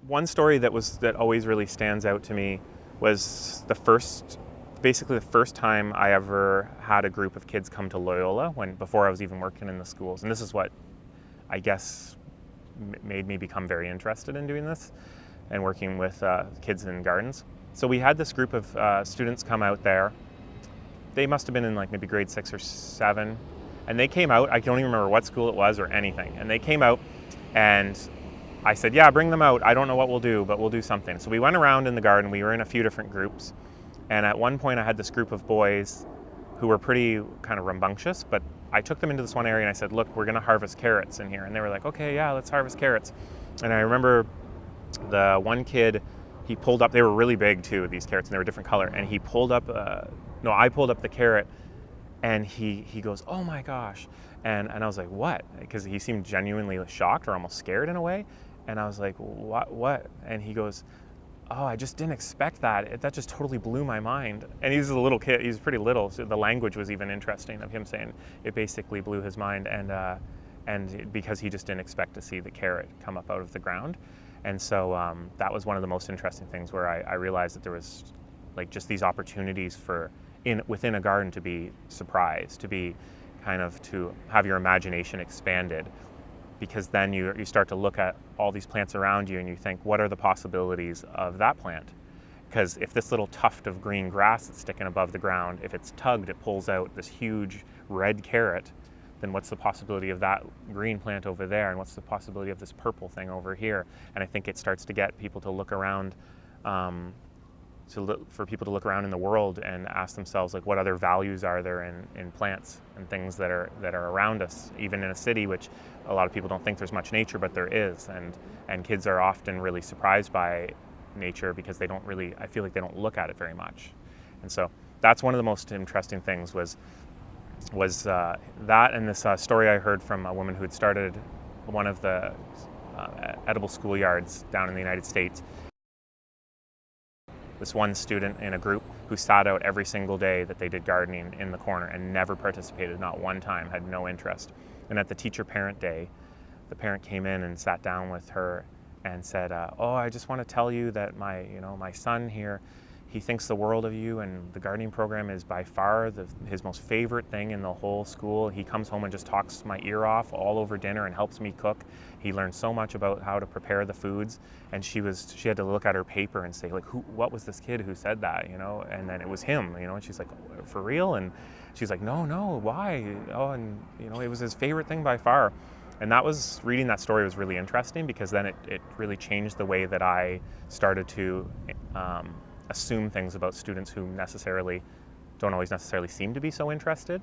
One story that always really stands out to me was basically the first time I ever had a group of kids come to Loyola before I was even working in the schools. And this is what I guess made me become very interested in doing this and working with kids in gardens. So we had this group of students come out there. They must have been in like maybe grade 6 or 7. And they came out, I don't even remember what school it was or anything. And they came out and I said, yeah, bring them out. I don't know what we'll do, but we'll do something. So we went around in the garden. We were in a few different groups. And at one point I had this group of boys who were pretty kind of rambunctious, but I took them into this one area and I said, look, we're gonna harvest carrots in here. And they were like, okay, yeah, let's harvest carrots. And I remember the one kid, he pulled up, they were really big too, these carrots, and they were a different color. And he pulled up, I pulled up the carrot and he goes, oh my gosh. And I was like, what? Because he seemed genuinely shocked or almost scared in a way. And I was like, what? And he goes, oh, I just didn't expect that. That just totally blew my mind. And he's a little kid, he's pretty little, so the language was even interesting of him saying it basically blew his mind, and because he just didn't expect to see the carrot come up out of the ground. And so that was one of the most interesting things where I realized that there was like just these opportunities within a garden to be surprised, to have your imagination expanded. Because then you start to look at all these plants around you and you think, what are the possibilities of that plant? Because if this little tuft of green grass that's sticking above the ground, if it's tugged, it pulls out this huge red carrot, then what's the possibility of that green plant over there? And what's the possibility of this purple thing over here? And I think it starts to get people to look around, for people to look around in the world and ask themselves, like, what other values are there in plants and things that are around us, even in a city, which a lot of people don't think there's much nature, but there is. And kids are often really surprised by nature because I feel like they don't look at it very much. And so that's one of the most interesting things was that, and this story I heard from a woman who had started one of the edible schoolyards down in the United States. This one student in a group who sat out every single day that they did gardening in the corner and never participated, not one time, had no interest. And at the teacher-parent day, the parent came in and sat down with her and said, oh, I just want to tell you that my son here, he thinks the world of you, and the gardening program is by far his most favorite thing in the whole school. He comes home and just talks my ear off all over dinner and helps me cook. He learned so much about how to prepare the foods, and she had to look at her paper and say, like, what was this kid who said that, And then it was him, and she's like, for real? And she's like, no, why? Oh, and it was his favorite thing by far. And reading that story was really interesting, because then it really changed the way that I started to assume things about students who don't always necessarily seem to be so interested,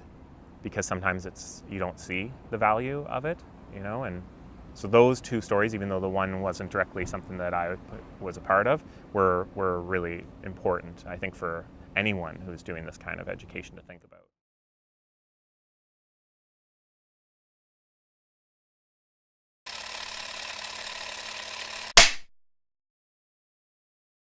because sometimes you don't see the value of it, and so those two stories, even though the one wasn't directly something that I was a part of, were really important, I think, for anyone who's doing this kind of education to think about.